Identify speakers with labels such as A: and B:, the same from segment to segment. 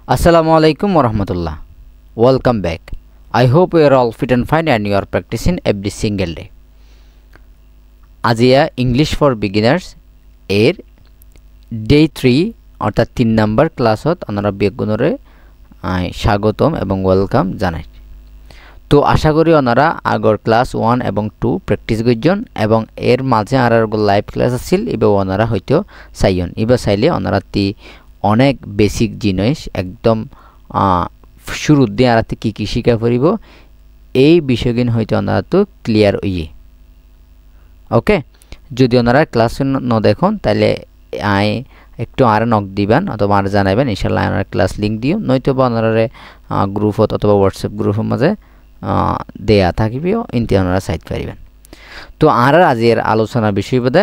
A: Assalamualaikum warahmatullah. Welcome back. I hope you are all fit and fine and you are practicing every single day. আজিয়া English for beginners এর day 3 অর্থাৎ 3 number ক্লাসত আপনারা বেগুনরে স্বাগতম এবং welcome জানাই। তো আশা করি আপনারা আগর ক্লাস 1 এবং 2 প্র্যাকটিস করছেন এবং এর মাঝে আর লাইভ ক্লাস আছিল এবে আপনারা হয়তো চাইন এবে চাইলে আপনারা অনেক বেসিক জিনিস একদম শুরু দিয়ে আর কি কি শিখা পড়িব এই বিষয়গুলো হয়তো আপনারা তো ক্লিয়ার হইয়ে। ওকে, যদি আপনারা ক্লাস ন দেখুন তাহলে একটু আর নক দিবেন অথবা আর জানাবেন, ইনশাআল্লাহ আপনারা ক্লাস লিংক দিও, নয়তো বা আপনারা গ্রুপত অথবা হোয়াটসঅ্যাপ গ্রুপের মাঝে দেয়া থাকিবেও ইনতে আপনারা সাইট পারিবেন। তো আর আজের আলোচনার বিষয় বোধ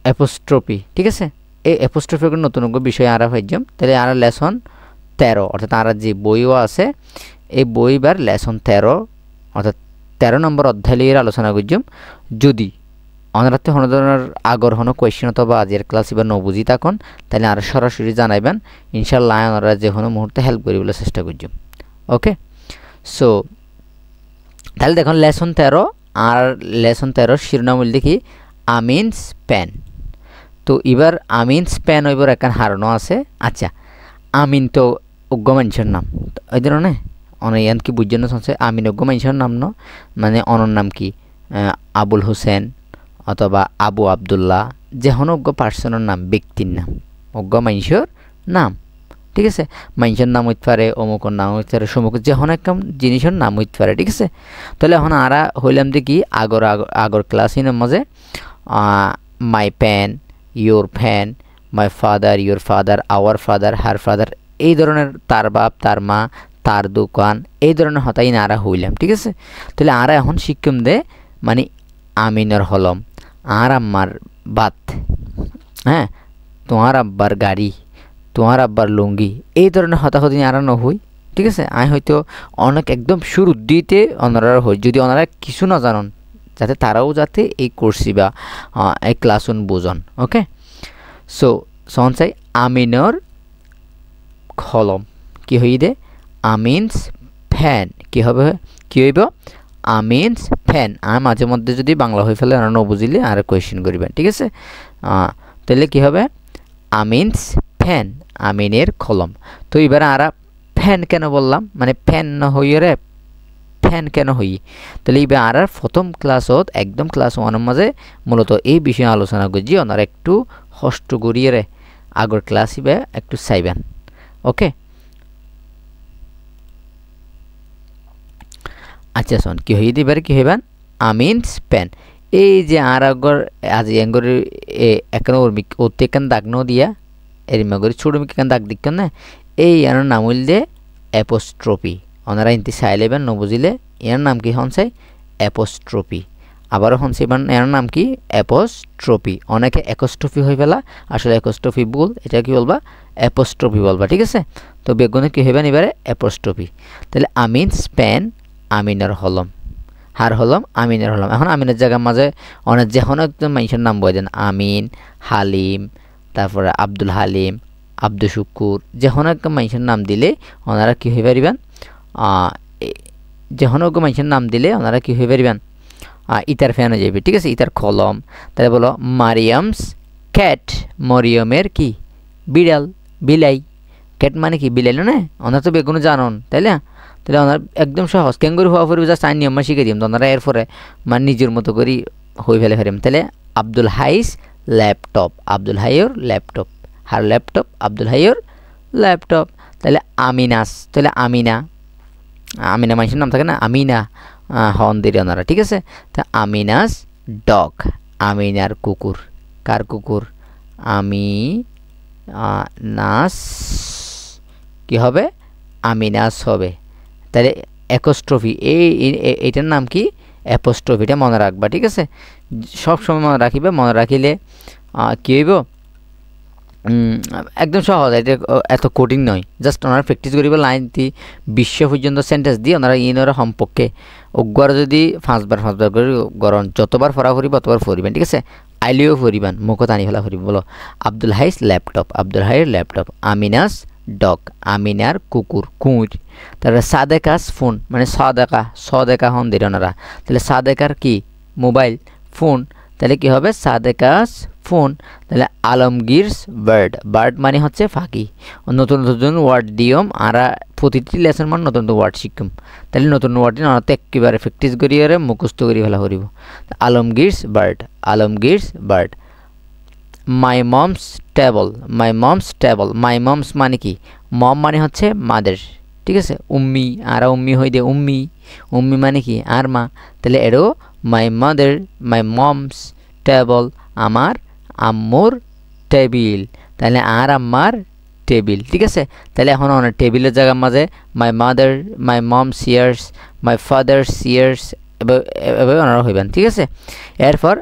A: অ্যাপোস্ট্রফি, ঠিক আছে। এই অ্যাপোস্ট্রফির নতুন বিষয় আর ভাইজম, তাহলে আর লেসন 13 অর্থাৎ আর যে বইও আছে এই বইবার লেসন 13 অর্থাৎ 13 নম্বর অধ্যায়ের আলোচনা করছম। যদি অনারাতে কোনো ধরনের আগর কোনো কোয়েশ্চেন অথবা আজের ক্লাস এবার নবুঝি থাকুন তাহলে আর সরাসরি জানাইবেন, ইনশাআল্লাহ ওনারা যে কোনো মুহূর্তে হেল্প করিবার চেষ্টা করছম। ওকে, সো তাহলে দেখুন লেসন 13 আর লেসন 13 শিরোনাম দেখি আমিনস পেন। তো এবার আমিনস পেন ওইবার একখান হারানো আছে। আচ্ছা, আমিন তো অজ্ঞ মানুষের নাম, ওই ধরনের অনেক কি বুঝছেন শুনছে আমিন অজ্ঞ মানুষের নাম ন, মানে অনর নাম কি আবুল হোসেন অথবা আবু আবদুল্লাহ, যে কোনো অজ্ঞ পার্সনের নাম, ব্যক্তির নাম, অজ্ঞ মানুষের নাম, ঠিক আছে। মানুষের নাম হইতে পারে, অমুকর নাম হইতে পারে, সমুক যে কোনো একটা জিনিসের নাম হইতে পারে, ঠিক আছে। তাহলে এখন আরা হইলাম দেখি আগর ক্লাসিনের মাঝে my pen, your fan, my father, your father, our father, her father, এই ধরনের তার বাপ, তার মা, তার দোকান, এই ধরনের হতাই না আরা হইলাম, ঠিক আছে। তাহলে আরা এখন শিক্ষম দে মানে আমিনের হলম, আর আম্মার বাত, হ্যাঁ, তোমার আব্বার গাড়ি, তোমার আব্বার লুঙ্গি, এই ধরনের হতাহতি আরা নহই, ঠিক আছে। হয়তো অনেক একদম শুরু দিতে ওনারা হই, যদি ওনারা কিছু না জানন যাতে তারাও যাতে এই কোর্সি বা এই ক্লাসন বোঝন। ওকে, সো সন চাই আমিনর কলম কি হই দে আমিনস ফ্যান, কি হবে, কি হইব আমিনস ফ্যান। আর মাঝে মধ্যে যদি বাংলা হয়ে ফেলে আর ন বুঝিলে আর কোয়েশ্চেন করিবেন, ঠিক আছে। তাহলে কি হবে আমিনস ফ্যান, আমিনের কলম। তো এবার আর ফ্যান কেন বললাম, মানে ফ্যান না হইয়ে রে ফ্যান কেন হই, তাহলে এবার আর প্রথম ক্লাসত একদম ক্লাস 1 মাঝে মূলত এই বিষয়ে আলোচনা করছি, ওনারা একটু কষ্ট করিয়ে রে আগর ক্লাস ইবে একটু চাইবেন। ওকে, আচ্ছা শোন কি হই দিবার কি হইবেন আমিনস পেন। এই যে আর আগর আজ এঙ্গর এখন ওতে কেন দাগ ন দিয়া এরিমা করে ছোট মিকে কেন দাগ দিক না, এই আর নাম হইল দে অ্যাপোস্ট্রফি। ওনারা ইনতি চাইলেবেন ন বুঝিলে এর নাম কি হন চাই অ্যাপোস্ট্রফি, আবারও হন চাইবেন এর নাম কি অ্যাপোস্ট্রফি। অনেকে অ্যাকোস্ট্রফি হয়ে ফেলা, আসলে অ্যাকোস্ট্রফি ভুল, এটা কি বলবা অ্যাপোস্ট্রফি বলবা, ঠিক আছে। তো বেগুনে কি হইবেন এবারে অ্যাপোস্ট্রফি। তাহলে আমিনস পেন, আমিনের হলম, হার হলম, আমিনের হলম। এখন আমিনের জায়গার মাঝে অনেক যে কোনো একজন মানুষের নাম বলে দেন, আমিন, হালিম, তারপরে আব্দুল হালিম, আব্দুল শুকুর, যে কোনো একটা মানুষের নাম দিলে ওনারা কী হয়ে পারিবেন, যে কোনো একটা মানুষের নাম দিলে ওনারা কী হয়ে পারিবেন ইতার ফ্যান হয়ে যাবে, ঠিক আছে, ইতার কলম। তাহলে বলো মারিয়ামস ক্যাট, মরিয়মের কি বিড়াল, বিলাই, ক্যাট মানে কি বিলাই না, ওনারা তো বেগুনো জানন, তাইলে তাহলে ওনার একদম সহজ ক্যাঙ্গুরি হওয়া পরে জাস্ট আইন নিয়ম শিখে দিম, তো ওনারা এরপরে মানে নিজের মতো করি হয়ে ফেলে ফেরিম। তাহলে আব্দুল হাইস ল্যাপটপ, আব্দুল হাইয়র ল্যাপটপ, হার ল্যাপটপ, আব্দুল হাইয়র ল্যাপটপ। তাহলে আমিনাস, তাহলে আমিনা, আমিনা মানুষের নাম থাকে না, আমিনা হন দিলে ওনারা, ঠিক আছে। তা আমিনাস ডগ, আমিনার কুকুর, কার কুকুর নাস কি হবে আমিনাস হবে। তাহলে অ্যাপোস্ট্রফি এইটার নাম কি অ্যাপোস্ট্রফি, এটা মনে রাখবা, ঠিক আছে। সব সময় মনে রাখিবে, মনে রাখিলে কী হইব একদম সহজ, এটা এত কঠিন নয়, জাস্ট ওনারা প্র্যাকটিস করিব লাইন দি 20 পর্যন্ত সেন্টেন্স দিয়ে ওনারা ইনরা সম্পর্কে অজ্ঞার যদি 5বার করে গরম যতবার ফরা করিব ততবার ফরিবেন, ঠিক আছে। আইলিও পরিবান মুখত আনি ফেলা পরিব বলো আব্দুল হাইস ল্যাপটপ আব্দুল হাইয়ের ল্যাপটপ আমিনাস ডগ আমিনার কুকুর কুঁড় তারপরে সাদেকাস ফোন মানে সদেকা হন দিল ওনারা তাহলে সাদেকার কি মোবাইল ফোন তাহলে কি হবে সাদেকাস ফোন তাহলে আলমগীরস বার্ড মানে হচ্ছে ফাঁকি নতুন নতুন ওয়ার্ড দিয়ম আর প্রতিটি লেসন মানে নতুন নতুন ওয়ার্ড শিখম তাহলে নতুন ওয়ার্ড নতে একেবারে প্র্যাকটিস করিয়ে মুখস্থ করি ফেলা করিব Alamgir's bird my mom's table my mom's মানে কি মম মানে হচ্ছে মাদের ঠিক আছে উম্মি আর উম্মি হই দে উম্মি মানে কি আর মা তাহলে এরও মাই মমস টেবল আমার আম্মুর টেবিল তাহলে আর আম্মার টেবিল ঠিক আছে তাহলে এখন অনেক টেবিলের জায়গার মাঝে মাই মম সিয়ার্স মাই ফাদার সিয়ার্স এভাবে ওনারা হইবেন ঠিক আছে এরপর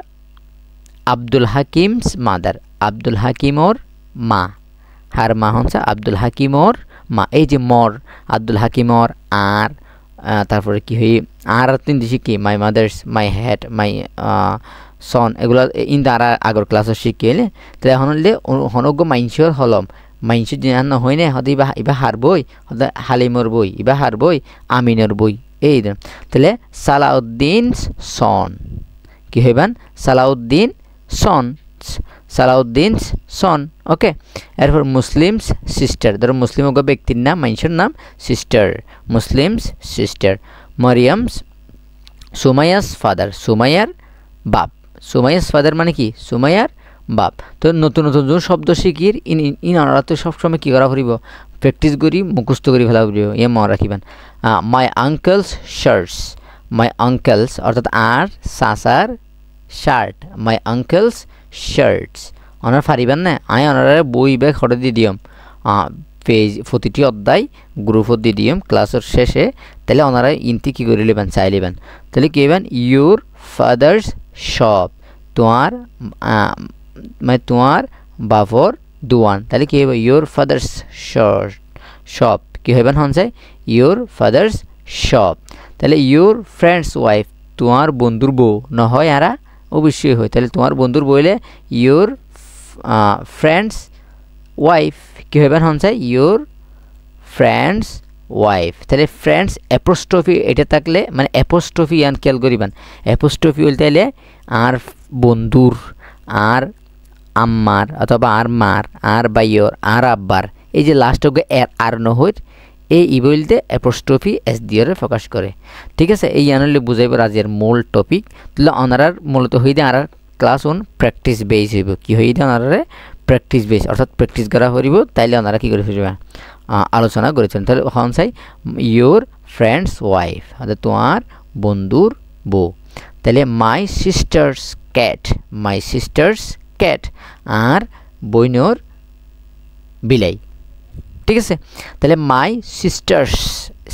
A: আব্দুল হাকিমস মাদার আব্দুল হাকিমর মা হার মা হচ্ছে আব্দুল হাকিমর মা এই যে মর আব্দুল হাকিমর আর তারপরে কি হই আর তিন দিছি কি my mother's my head my সন এগুলো ইন্দারা আগর ক্লাসে শিখিলে তাহলে এখন হলে হনজ্ঞ মাইনসর হলম মাইনসর যে হয় না হতে ইবা হার বই হতে হালিমর বই ইবা হার বই আমিনর বই এই তাহলে সালাউদ্দিন সন কি হইবেন সালাউদ্দিন সন ওকে এরপর মুসলিমস সিস্টার ধরো মুসলিম ব্যক্তির নাম মানুষের নাম sister Muslim's sister Mariam's Sumaiya's father সুমাইয়ার বাপ সুমাইয়াস ফাদার মানে কি সুমাইয়ার বাপ তো নতুন নতুন শব্দ শিখির ইনারা তো সবসময় কী করা করিব প্র্যাকটিস করি মুখস্থ করি ফেলা করিব মনে রাখিবেন মাই আঙ্কেলস অর্থাৎ আর সাসার শার্ট মাই আঙ্কেলস শার্টস ওনার ফারিবেন না আই ওনারা বই ব্যাগ হটে দিয়ে দিয়ম পেজ প্রতিটি অধ্যায় গ্রুপত দিয়ে দিয়ম ক্লাসের শেষে তাহলে ওনারা ইনতি কী করে নেবেন চাই নেবেন তাহলে কী হবেন ইউর ফাদার্স শপ তোমার বাপর দোয়ান তাহলে কী হবে ইউর ফাদার্স শপ কী হবেন হন চাই ইউর ফাদার্স শপ তাহলে ইউর ফ্রেন্ডস ওয়াইফ তোমার বন্ধুর বউ নহয় আরা অবশ্যই হয় তাহলে তোমার বন্ধুর বইলে ইউর ফ্রেন্ডস ওয়াইফ কী হবেন হন চাই ইউর ফ্রেন্ডস ওয়াইফ তাহলে ফ্রেন্ডস অ্যাপোস্ট্রফি এটা থাকলে মানে অ্যাপোস্ট্রফি আন খেয়াল করিবেন অ্যাপোস্ট্রফি বলতে হলে আর বন্ধুর আর আম্মার অথবা আর মার আর বাইয়র আর আব্বার এই যে লাস্ট হোক আর নহর এই বলতে অ্যাপোস্ট্রফি এস দিয়ে প্রকাশ করে ঠিক আছে এই আনলে বুঝাইব রাজের মূল টপিক তাহলে অনারার মূলত হয়ে দিয়ে আর ক্লাস ওন প্র্যাকটিস বেস হইব কি হয়ে দিয়ে অনারে প্র্যাকটিস বেস অর্থাৎ প্র্যাকটিস করা হইব তাইলে ওনারা কী করে ফেলবে আলোচনা করেছেন তাহলে হন চাই ইউর ফ্রেন্ডস ওয়াইফ অর্থাৎ তোমার বন্ধুর বউ তাহলে মাই সিস্টার্স ক্যাট আর বইনর বিলাই ঠিক আছে তাহলে মাই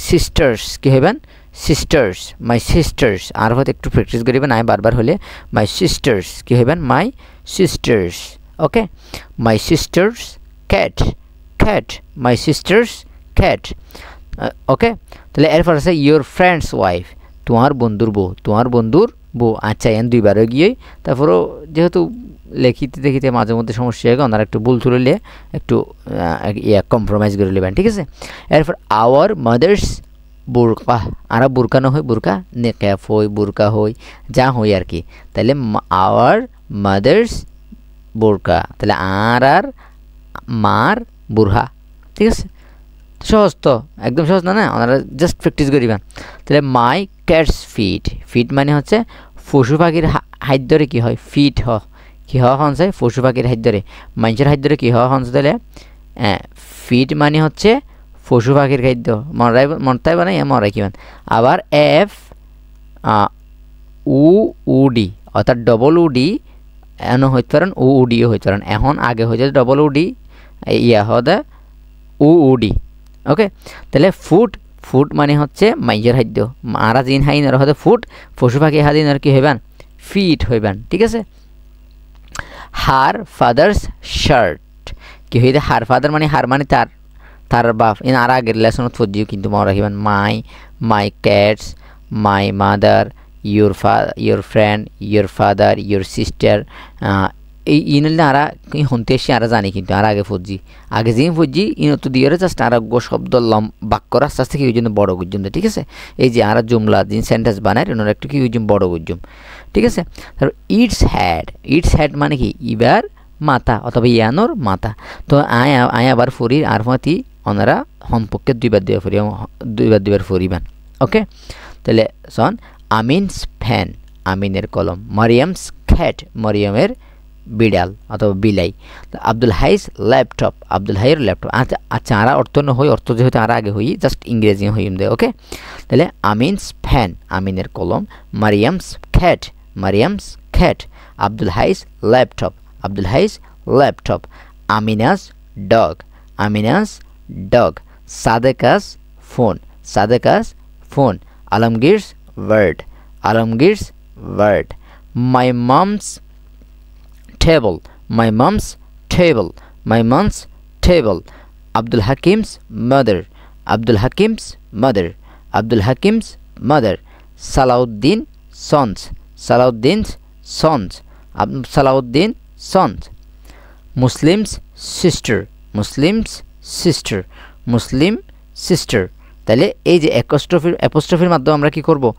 A: সিস্টার্স কী হইবেন সিস্টার্স মাই সিস্টার্স আর হয়তো একটু প্র্যাকটিস করিবেন আয় বারবার হলে মাই সিস্টার্স কী হইবেন my sisters okay my sisters cat my sisters cat ওকে তাহলে এরপর আছে ইউর ফ্রেন্ডস ওয়াইফ তোমার বন্ধুর বউ আচ্ছা এন দুইবার গিয়ে তারপরও যেহেতু দেখিতে মাঝে মধ্যে সমস্যা হয় ওনারা একটু ভুল তুলে একটু কম্প্রোমাইজ করে নেবেন ঠিক আছে এরপর আওয়ার মাদার্স বুরকা আর বুরকা না হয় বুরকা নেক্যাপ হই বুরকা হই যা হই আর কি তাহলে আওয়ার মাদার্স বুরকা তাহলে আর মার বুরহা ঠিক আছে সহজ তো একদম সহজ না ওনারা জাস্ট প্র্যাকটিস করিবেন তাহলে মাই ক্যাটস ফিট মানে হচ্ছে পশু পাখির হাইদ্যরে কী হয় ফিট কী হওয়া হন চাই পশু পাখির হাইদ্যরে মানুষের হাইদ্যরে কী হওয়া হন তাহলে ফিট মানে হচ্ছে পশু পাখির খাদ্য মনটাই বানাই মরাই কিমান আবার উডি অর্থাৎ ডবল উডি এন হইতে পারেন উডিও হইতে পারেন এখন আগে হয়ে যায় ডবল উডি হদে উডি ওকে তাহলে ফুড মানে হচ্ছে মাইজের খাদ্য মারা জিন হাইনার হতে ফুড পশু পাখি হাদিনার কি হইবেন ফিট হইবেন ঠিক আছে হার ফাদার্স শার্ট কি হইতে হার ফাদার মানে হার মানে তার বাপ ইন আর আগের লেসনত পড়িও কিন্তু মনে রাখিবেন my cat's my mother your friend, your father, your sister. এই ইনলে আরা হন্তে এসে আরা জানি কিন্তু আর আগে ফুজি আগে যেই ফুজি ইনত দিয়ে জাস্ট আর গো শব্দ লম বাক্য আস্তে আস্তে কি হইজন বড় গুজুম ঠিক আছে এই যে আরা জুমলা দিন সেন্টেন্স বানায় ওনার একটু কি হইজুম বড় গুজুম ঠিক আছে তারপর ইটস হেড মানে কি ইবার মাথা অথবা ইয়ানোর মাথা তো আয় আবার ফুরি আর মাতি ওনারা সম্পর্কে দুইবার দুইবার ফুরিবান ওকে তাহলে সন আমিনস ফ্যান আমিনের কলম মারিয়ামস ক্যাট মারিয়ামের বিড়াল অথবা বিলাই আব্দুল হাইস ল্যাপটপ আব্দুল হাইয়ের ল্যাপটপ আচ্ছা আরা অর্থ না হই অর্থ যেহেতু আর আগে হই জাস্ট ইংরেজি হইম দে ওকে তাহলে আমিনস ফ্যান আমিনের কলম Mariam's cat Abdul Hai's laptop Amina's dog Sadeka's phone Alamgir's word my mom's table Abdul Hakim's mother Salahuddin's sons Muslim's sister তাহলে এই যে অ্যাপোস্ট্রফির মাধ্যমে আমরা কি করব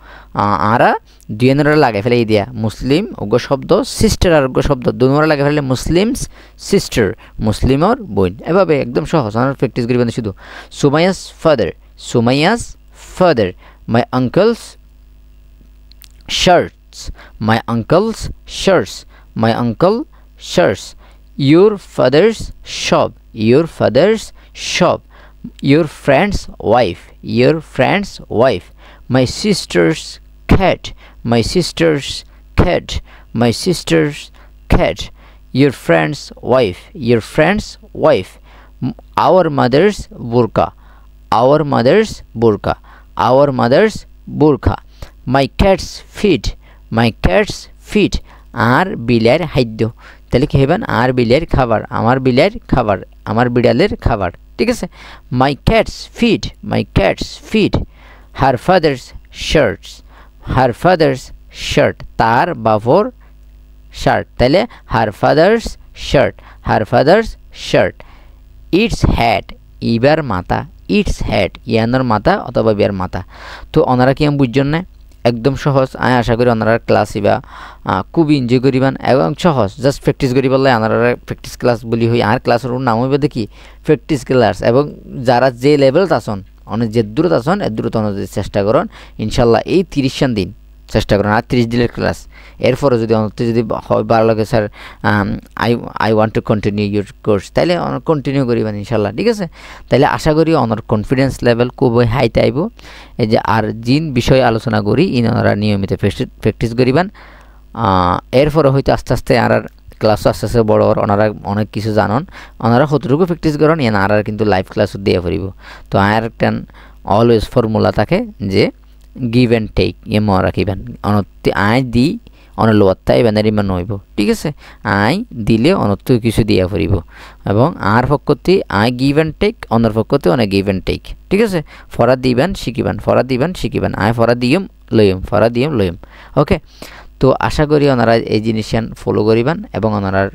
A: আরা দুই নরা লাগাই ফেলে এই দিয়া মুসলিম অজ্ঞ শব্দ সিস্টার আর অজ্ঞ শব্দ দুই নরা লাগাই ফেলে মুসলিমস সিস্টার মুসলিমর বোন এভাবে একদম সহজ আমরা প্র্যাকটিস করিবেন শুধু Sumaiya's father my uncle's shirts your father's shop your friend's wife my sister's cat your friend's wife our mother's burqa my cat's feet আর বিলের খাদ্য তাহলে কি হইবেন আর বিলের খাবার আমার বিড়ালের খাবার ঠিক আছে my cat's feet her father's shirt তার বাবার শার্ট তাহলে her father's shirt its head ইবার মাথা ইয়ানোর মাথা অথবা বিয়ার মাথা তো ওনারা কি আমি বুঝছেন না একদম সহজ আমি আশা করি ওনারা ক্লাস ইবা খুব এনজয় করিবান এবং সহজ জাস্ট প্র্যাকটিস করি বললে ওনারা প্র্যাকটিস ক্লাস বলি হই আর ক্লাসের নাম হইবে দেখি প্র্যাকটিস ক্লাস এবং যারা যে লেভেল আছেন অনেক যে দূরত আছেন এর দূরত অনুযায়ী চেষ্টা করুন ইনশাল্লাহ এই 30 দিন চেষ্টা করুন আর 30 দিনের ক্লাস এরপরে যদি ভালো লাগে sir I want to continue your course তাহলে কন্টিনিউ করিবেন ইনশাল্লাহ ঠিক আছে তাহলে আশা করি ওনার কনফিডেন্স লেভেল খুবই হাইতে আইব এই যে আর জিন বিষয়ে আলোচনা করি ইনারা নিয়মিত প্র্যাকটিস করিবেন এরপরে হয়তো আস্তে আস্তে আর ক্লাসও আস্তে আস্তে বড় ওনারা অনেক কিছু জানন ওনারা কতটুকু প্র্যাকটিস করেন ইয়ে আর কিন্তু লাইভ ক্লাসও দিয়ে পড়িব তো আর একটা অলওয়েজ ফর্মুলা থাকে যে give and take ये मो राखिबेन अनत्ति आय दी अन लोअत्ता एबानारि मान हইব ঠিক আছে আই দিলে অনত্ত কিছু দিয়া পড়িব এবং আর পক্ষতে আই give and take অনর পক্ষতে অনে give and take ঠিক আছে ফরা দিবেন শিখিবেন আই ফরা দিয়ম লইম ওকে তো আশা করি ওনারা এই জিনিসটা ফলো করিবেন এবং ওনারার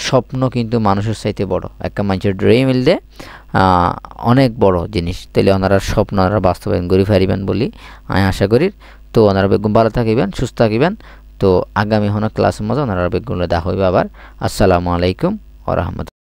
A: স্বপ্ন কিন্তু মানুষের চাইতে বড় একটা মানুষের ড্রিম মিললে অনেক বড় জিনিস তাহলে ওনারা স্বপ্ন ওনারা বাস্তবায়ন করে পারিবেন বলি আমি আশা করি তো ওনারা বেগুন ভালো থাকিবেন সুস্থ থাকিবেন তো আগামী ক্লাসের মধ্যে ওনারা বেগুনগুলো দেখা হইবে আবার আসসালামু আলাইকুম ওয়া রাহমাতুল্লাহ।